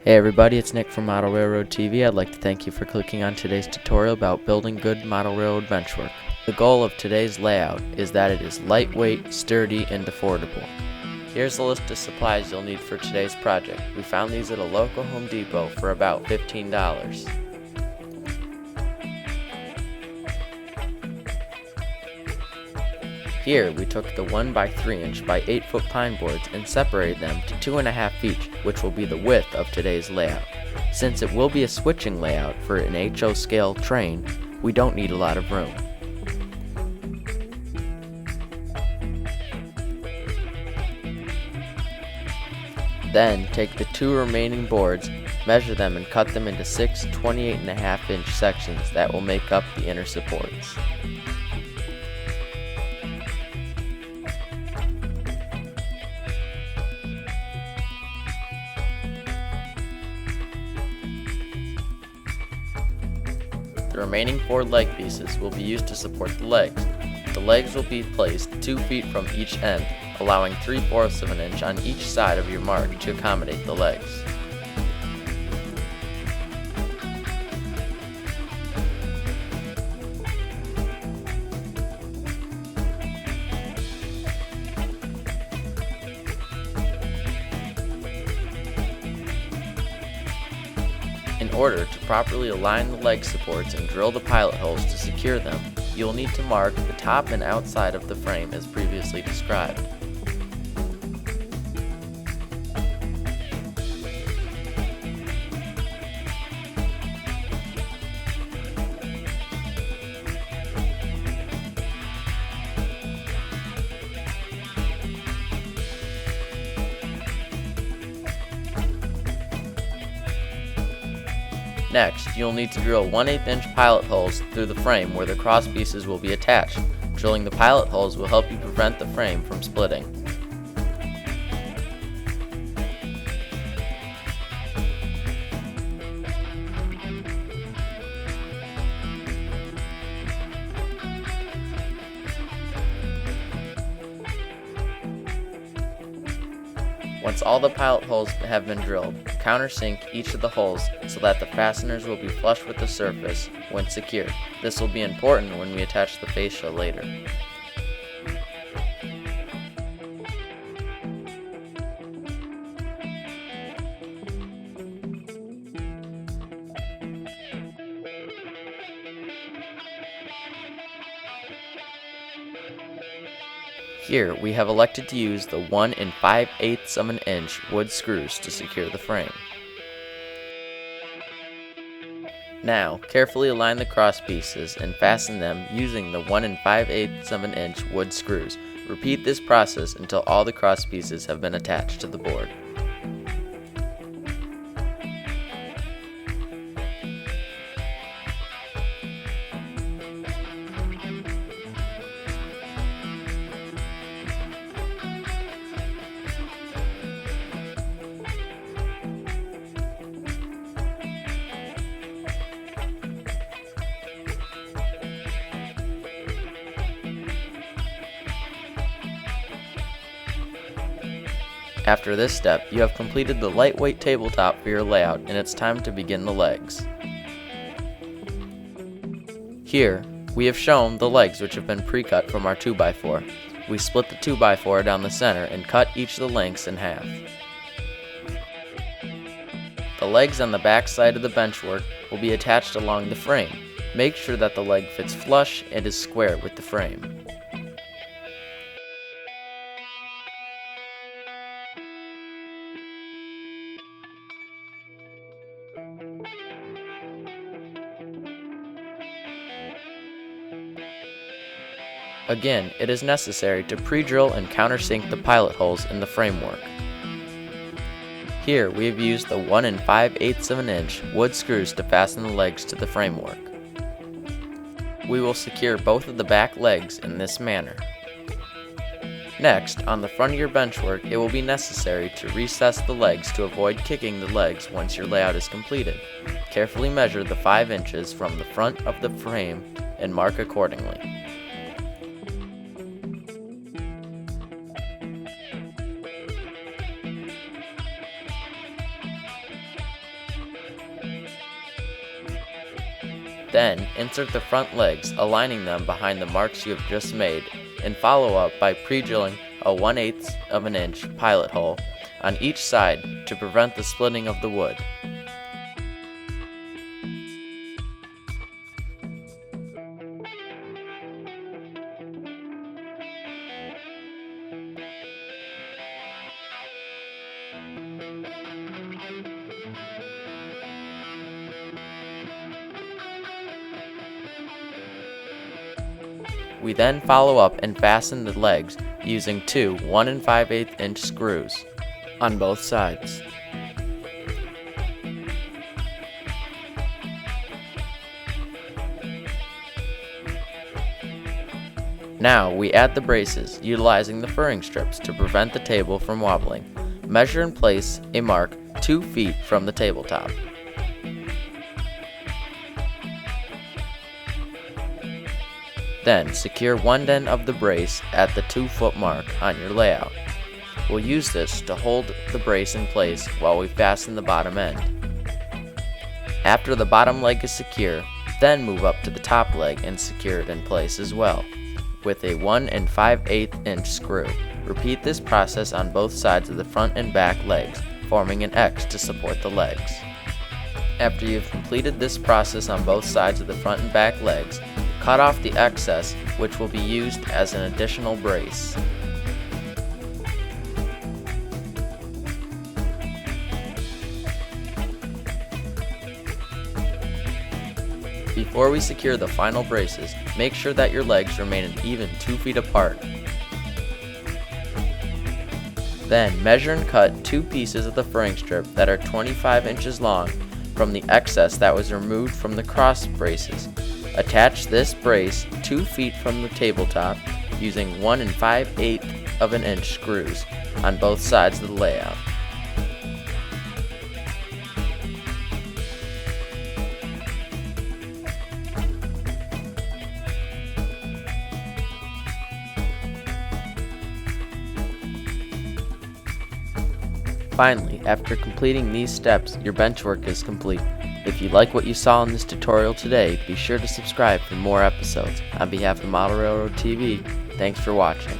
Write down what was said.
Hey everybody, it's Nick from Model Railroad TV. I'd like to thank you for clicking on today's tutorial about building good model railroad benchwork. The goal of today's layout is that it is lightweight, sturdy, and affordable. Here's a list of supplies you'll need for today's project. We found these at a local Home Depot for about $15. Here, we took the 1 by 3 inch by 8 foot pine boards and separated them to 2.5 each, which will be the width of today's layout. Since it will be a switching layout for an HO scale train, we don't need a lot of room. Then, take the 2 remaining boards, measure them and cut them into 6 28.5 inch sections that will make up the inner supports. The remaining 4 leg pieces will be used to support the legs. The legs will be placed 2 feet from each end, allowing 3/4 of an inch on each side of your mark to accommodate the legs. In order to properly align the leg supports and drill the pilot holes to secure them, you'll need to mark the top and outside of the frame as previously described. Next, you'll need to drill 1/8 inch pilot holes through the frame where the cross pieces will be attached. Drilling the pilot holes will help you prevent the frame from splitting. Once all the pilot holes have been drilled, countersink each of the holes so that the fasteners will be flush with the surface when secured. This will be important when we attach the fascia later. Here, we have elected to use the 1 5/8 of an inch wood screws to secure the frame. Now, carefully align the cross pieces and fasten them using the 1 5/8 of an inch wood screws. Repeat this process until all the cross pieces have been attached to the board. After this step, you have completed the lightweight tabletop for your layout, and it's time to begin the legs. Here, we have shown the legs which have been pre-cut from our 2x4. We split the 2x4 down the center and cut each of the lengths in half. The legs on the back side of the benchwork will be attached along the frame. Make sure that the leg fits flush and is square with the frame. Again, it is necessary to pre-drill and countersink the pilot holes in the framework. Here, we have used the 1 5/8 of an inch wood screws to fasten the legs to the framework. We will secure both of the back legs in this manner. Next, on the front of your benchwork, it will be necessary to recess the legs to avoid kicking the legs once your layout is completed. Carefully measure the 5 inches from the front of the frame and mark accordingly. Then, insert the front legs, aligning them behind the marks you have just made, and follow up by pre-drilling a 1/8 of an inch pilot hole on each side to prevent the splitting of the wood. We then follow up and fasten the legs using two 1 5/8 inch screws on both sides. Now we add the braces, utilizing the furring strips to prevent the table from wobbling. Measure and place a mark 2 feet from the tabletop. Then secure one end of the brace at the 2-foot mark on your layout. We'll use this to hold the brace in place while we fasten the bottom end. After the bottom leg is secure, then move up to the top leg and secure it in place as well with a 1 5/8 inch screw. Repeat this process on both sides of the front and back legs, forming an X to support the legs. After you've completed this process on both sides of the front and back legs, cut off the excess, which will be used as an additional brace. Before we secure the final braces, make sure that your legs remain an even 2 feet apart. Then measure and cut 2 pieces of the furring strip that are 25 inches long from the excess that was removed from the cross braces. Attach this brace 2 feet from the tabletop using 1 5/8 of an inch screws on both sides of the layout. Finally, after completing these steps, your benchwork is complete. If you like what you saw in this tutorial today, be sure to subscribe for more episodes. On behalf of Model Railroad TV, thanks for watching.